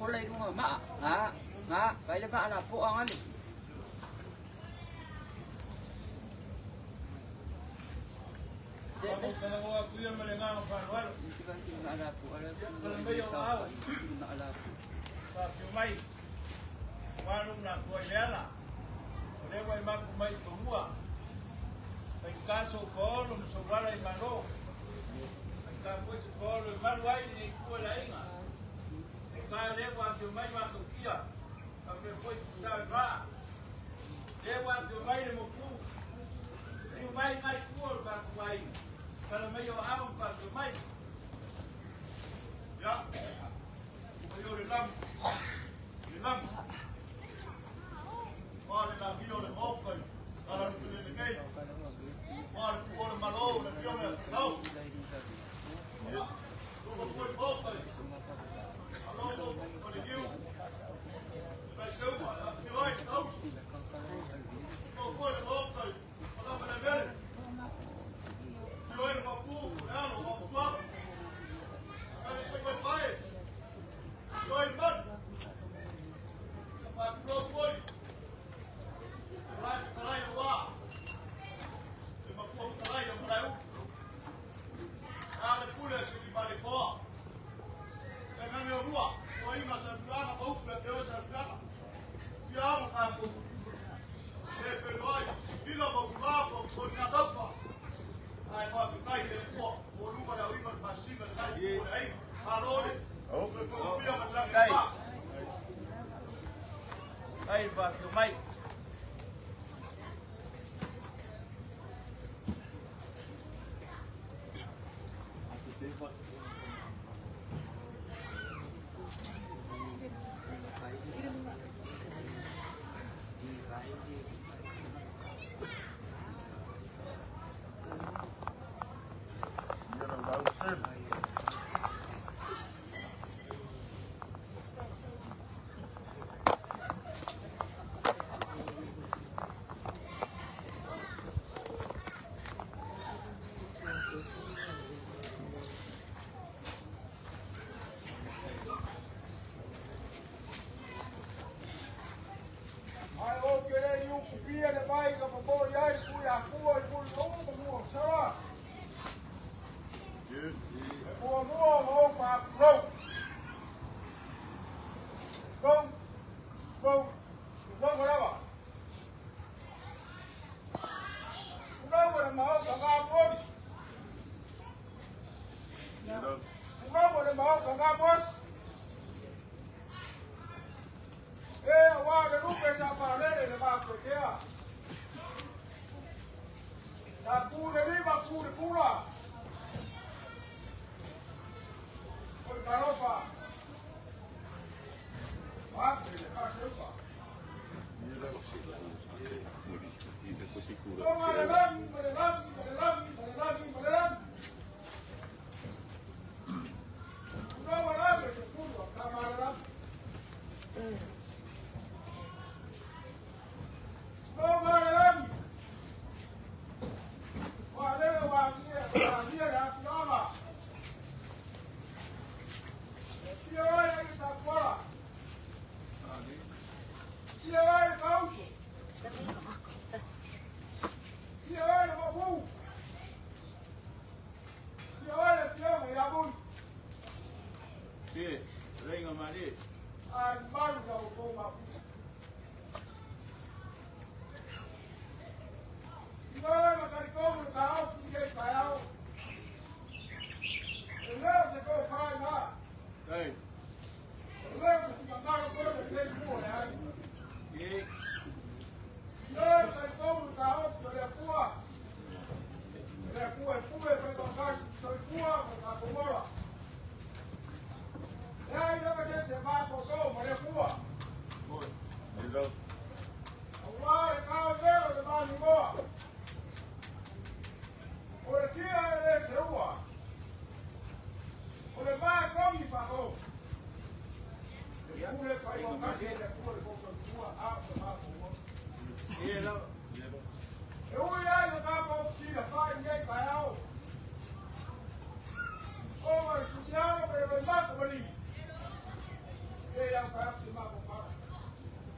mulai mo ma nga kailan ba ana po ang ali Vamos a la boda cuya me le gano para luego. ala po ala Kalau bayo aw. ala po Sa may manong na ko ilela. Ole way mag may tumua. Ay kaso ko no sobra ay mano. Ay kaso ko no malway ni ko la inga. Ay ka le wa yo may ma ko kia. Abre foi sa va. Le wa yo may mo ku. Ay may mai ku ba ko ay. Kalau mayo aw pa yo may. Ya. Mayo le lam. Lam. Vale la vio le hoppen. Para que le gay. Vale por malo le vio le no. Ja. Todo foi hoppen. Hallo voor de nieuw. Bij zomaar, dat is right aus. Todo foi hoppen. Para me ver. Foi uma pu, não, vamos swap. Aí você vai vai. Foi mano. Pak Bro boy. Kalay wa. Lima po kalay ang malayo. Kala pula sa ibalik po. Kaya nga ruwa. Kaya nga sa plana po, pero sa plana. Kaya mo ka po. Pero ay, bila mo ba po ko na daw. Ay pa kay po. Olu ba daw ibang pasin na tayo. Ay, parole. Oh, ko pia man lang kay. Ay, ba, kumay.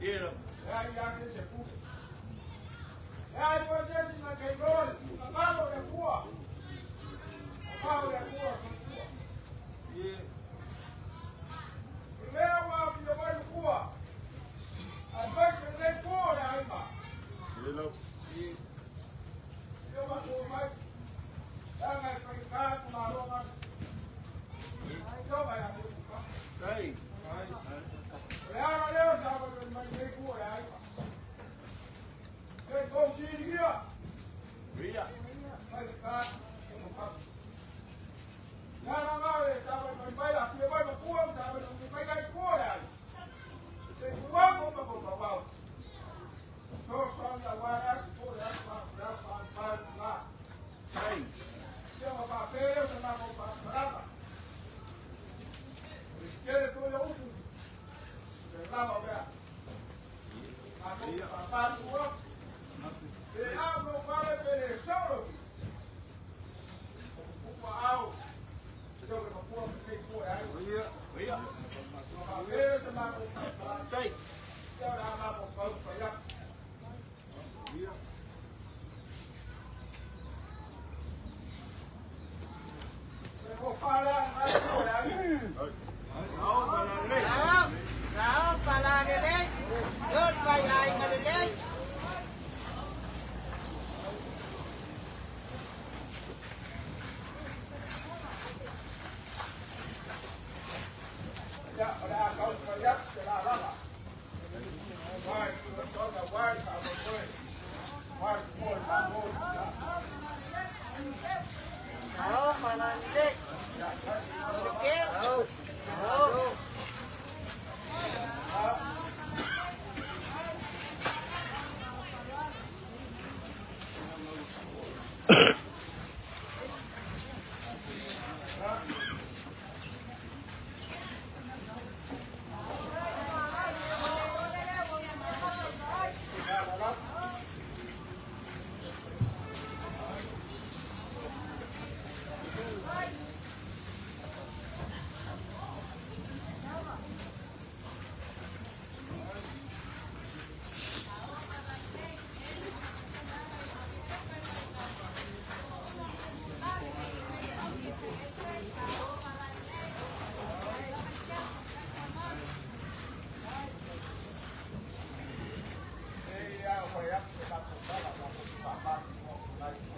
Ilo. Aí já se executa. Aí você se naquebrou, a barra é tua. A barra é tua, E leo a filha vai tua. A baixa nem tua, aí pá. ilo. E Eu vou tomar. Dá mais para cá, com uma roupa. Então vai a executar. sai. Leo, já vai nem tua, aí pá. Eu consigo. Via. Vai ficar. Nada mais, estava no pai da filha, vai para tua, estava no pai da tua, aí. Você não vai para o só da guarda, por essa lá. Sai. Tem uma papel, você não vai para quer que eu uso? Lá vai ver. A papá sua. E abre o vale de solo. O pau. Eu que não posso ter por aí. Via. Via. A papel, você não vai para Sai. eu lá para o pau para lá. Via. Eu vou falar mais por aí. Sao mà là lên. Đó, bà là cái đấy. Rớt vài ai mà đến đấy. Ya, ahora vamos para allá, se la rama. Vai, toda vai, tá bom. Vai, por favor. Đó, bà là cái đấy. Được kia. Đó.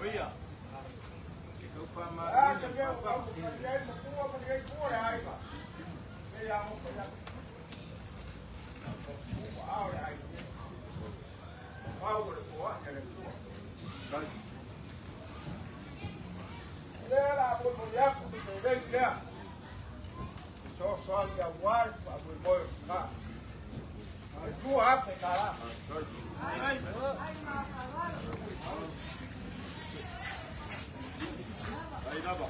Via. Eu para mais. Ah, você viu? Vamos fazer uma por aí, pá. Ele arruma para allá. Ahora aí. Ahora, pô, ele Sai. Lela, por mulher, como você vê que é. Só de aguardo, para o boi lá. Mas tu África lá. Sai. Aí dá bom.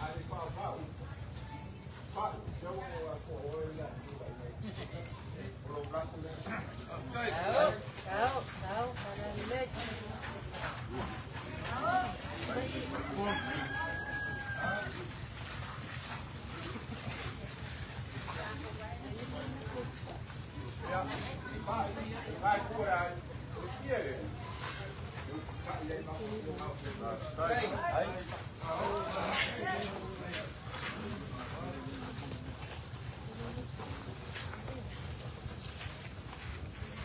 Aí fala, fala, eu vou olhar. Vou colocar com ele. Sai. Đó, đó, đó, bà là cái đấy. Vai por aí. Quiere. Sai. Aí.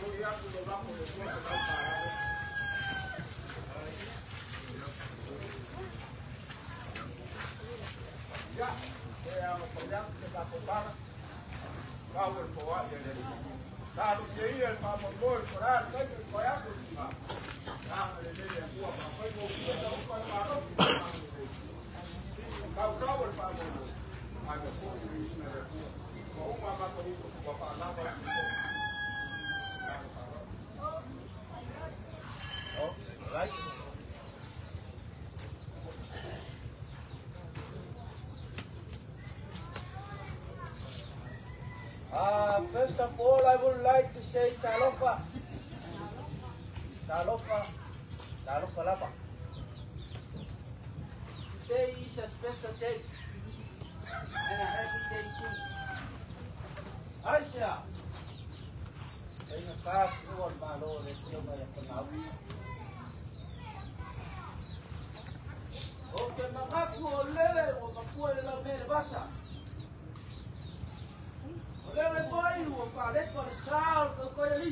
Voy a colocar por el suelo, parado. Ya, voy a apoyar, se va a cortar. Vamos a probar, ya le digo. Claro, si ahí el favor, por ahí, hay que apoyar, vamos a decirle a Cuba, fue con un parado, vamos a el favor, a que fue una de Cuba. Con un mamá con First of all, I would like to say talofa. Talofa. Talofa lapa. Today is a special day. And a happy day too. Aisha. Ay nakakakuha malo ulit yung may panaw. Okay, makakuha lele o makuha nila may basa. Lele boy, o palet para sal ko kaya li.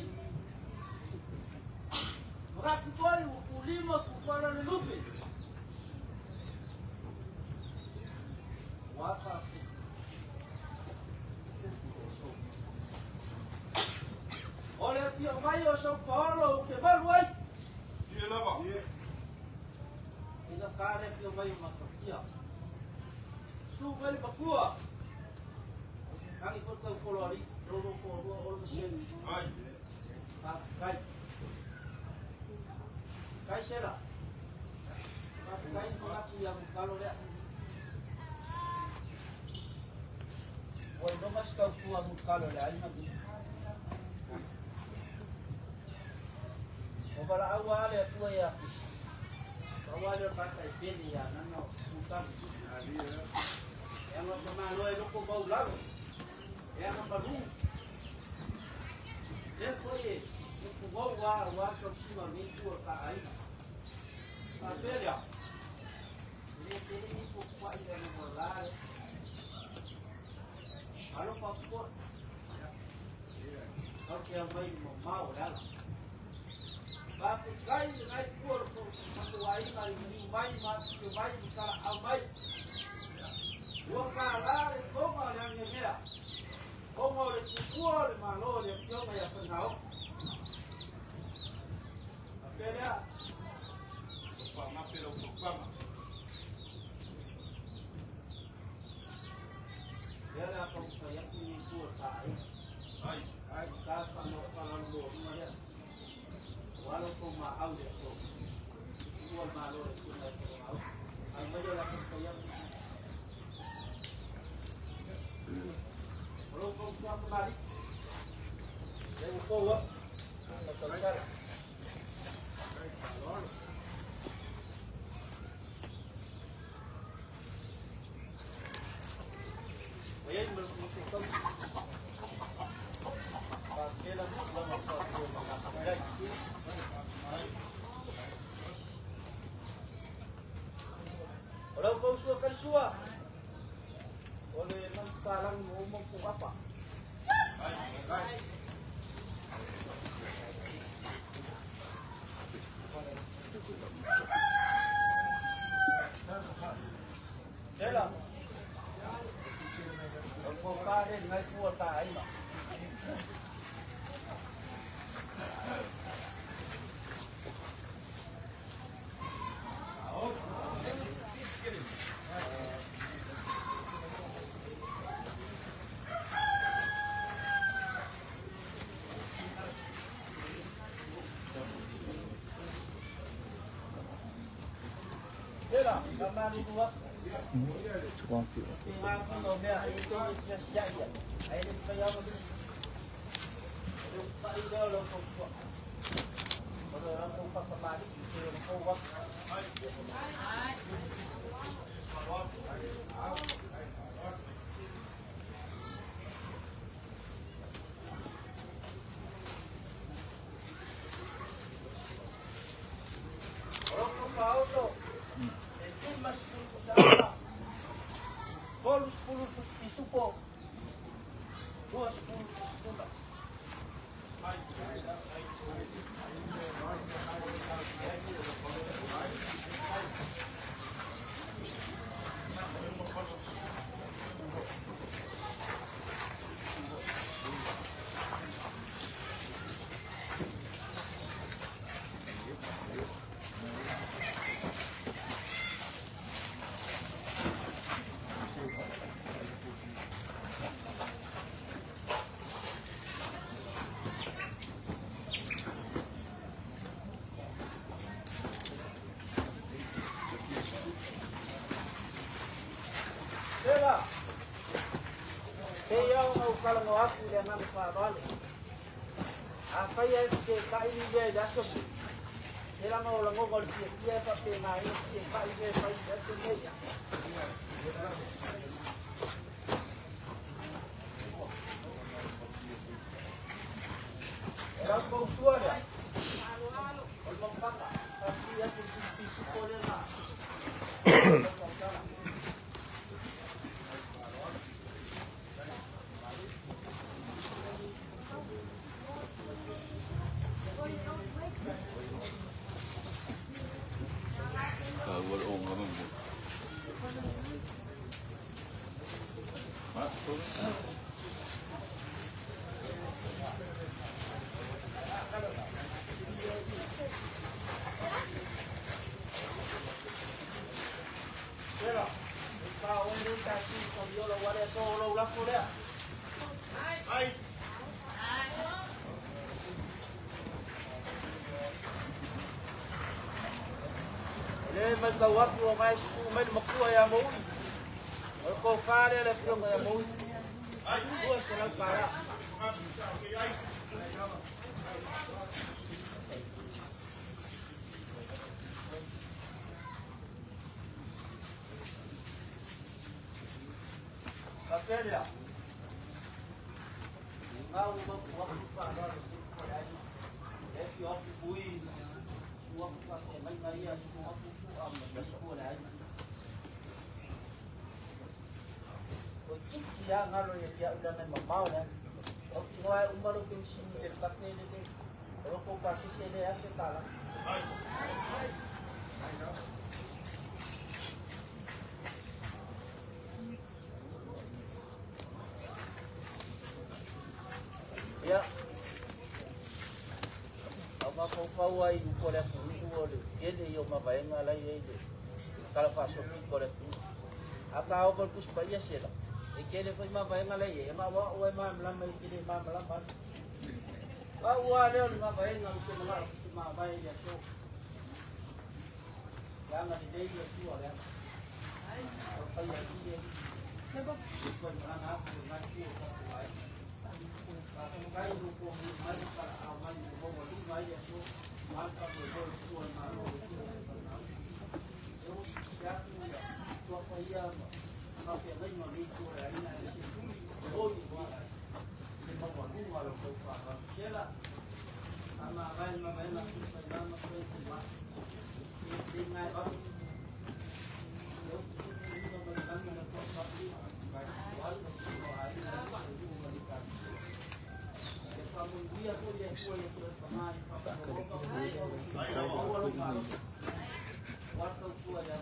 Makakuha o kulima ko para nilupi. Wapa. Olha aqui, o maior São Paulo, que vai vai. Dia lama. Ina kare aqui o maior makia. Suba ele bakua. Kali kota kolori, lolo koro, lolo sen. Ai. Kai. Kai sera. Kai mengaku yang kalau dia. Quando mas kau kuah mukalo dia, ini nanti. Para awal ya tua ya, awal ya pakai peni ya, nano bukan. Yang mana lo itu kau bau lalu, yang baru. Dia kau ye, kau bau war kau cuma minggu atau air. Apa ya? Ini kau kuat yang berlari. Kalau paspor, kau yang main mau dah. Bakit kayo ay por matuwai ay may matubay ka amay. Huwag ka lari kung ang niya. Kung ulit kukuha ni malo ni yung may apanaw. Kaya Pamapelo pama. yan akong kayak ni kuha tayo. Ay pangalo mo yan. Walaupun mahal dia tu, jual malu itu naik ke mahal. Ayo lakukan saya. Walaupun kau kembali, saya bawa. Terkadang. Ayat berkumpul. Pakai lagi lama sekali. Kalau kau suakan suah, oleh mentalang ngomong kau apa? Jelas. Kalau kau kaya dengan kuat tak ini. Kamari dua. Cukup. Tinggal kalau dia itu dia siap dia. Air supaya bagus. Lupa itu lo kau. Kalau orang lupa kembali, itu kau buat. Kalau kau tahu tu. Mas usaha. Gol 10 isupo. 2 10 isupo. Kaya ang kalang ako yan ang parol. Kaya si kain niya daso. Kaya ang ulang ko kung siya pa pinahin si kain niya pa daso niya. Ang kung suara. Ang pangpaka. Kasi yan si piso na. Mas tawag ko mais may makuha ya mo. Ko kare le pyo ya mo. Ay, ko sa para. Kakelia. Ngau mo waktu para si ko. Eh, yo bui. Waktu pas mai Maria semua ya ngalo ya dia udah main mau ya. Oke, wah umur lu sini dari pakai ini. Kalau kau kasih sini ya setala. Ya. Apa kau kawai boleh boleh. Ini yo mabai ngalai ini. Kalau pasok boleh. Apa kau berkus bayar sih lah. Ikele foi ma vai ngale ye ma wa wa ma mlam mai kile ma mlam ba wa wa le ma vai ngam ko ma vai ya so ya ma de ye tu ala ai ai ya ti ye se ba ko ma na ko ma ki ko ai ba ko ga yu ko ma ni pa a ma ni ko wa lu ma ya so ma ka ko ko tu ma ro ki yo ya tu ko ya Tapi lagi mana itu ini ada sih. Oh ini buat. Kita buat ni walau kau faham. Jelah. Ama main nak kita nama semua. Ini ngai apa? Terus kita berkan dengan kau tapi wal kau hari ini itu berikan. Kamu dia tu dia kuat itu sama. Waktu tua yang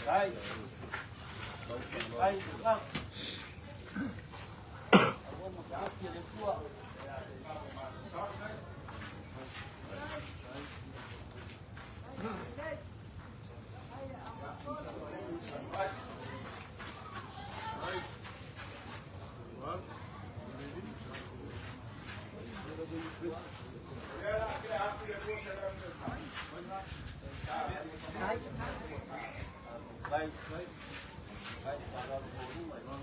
Baik. Baik, Kang. Aku mau cakap dia tua. Baik, baik. Baik, kalau dulu memang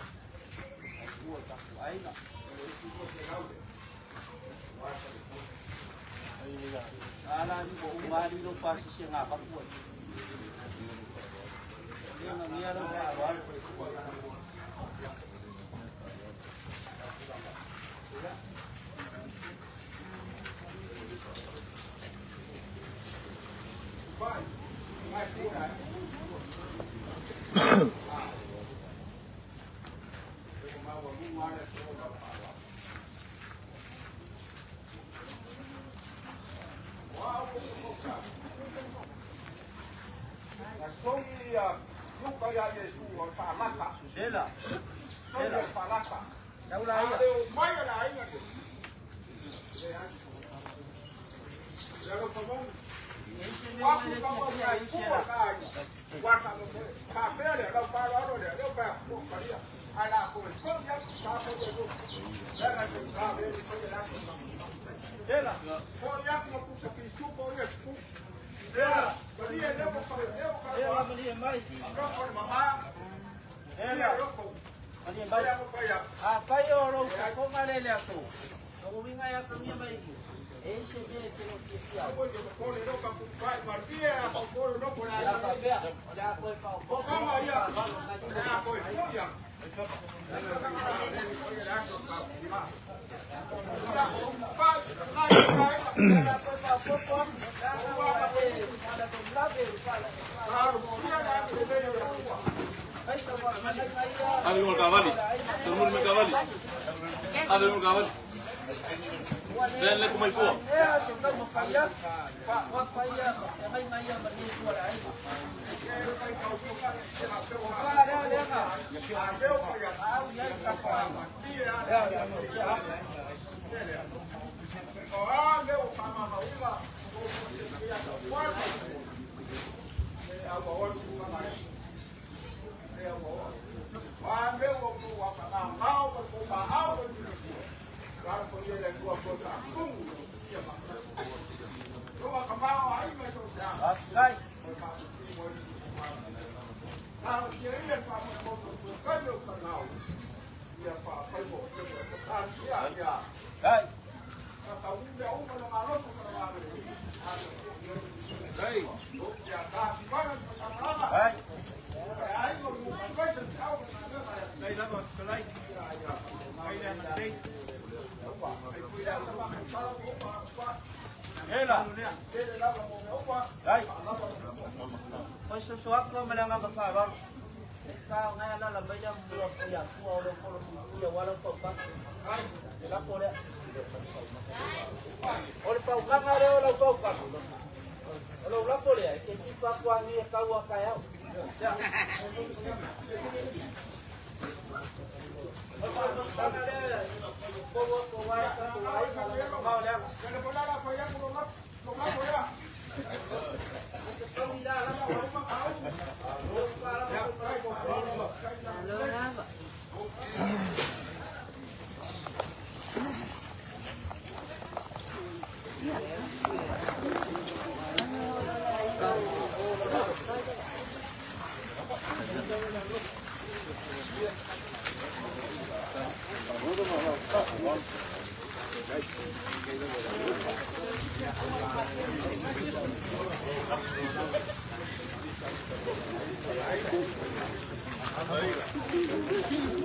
gua tak lain lah. Kalau itu gua tahu deh. Ana ni bo umari lo pasi siya nga pagkuhan. Yan ang niya lang kaawal. Abbiamo il cavalli, sono i cavalli. Abbiamo il cavalli. Belle come il tuo. Sesuatu menangga besar, kau ngay là bây giờ một cái nhà thua được nhiều quá đâu không có, là cô đấy, ôi tàu căng ngay đâu đâu không có, đâu lắm cô đấy, cái gì qua như kau qua cái áo, Ahí.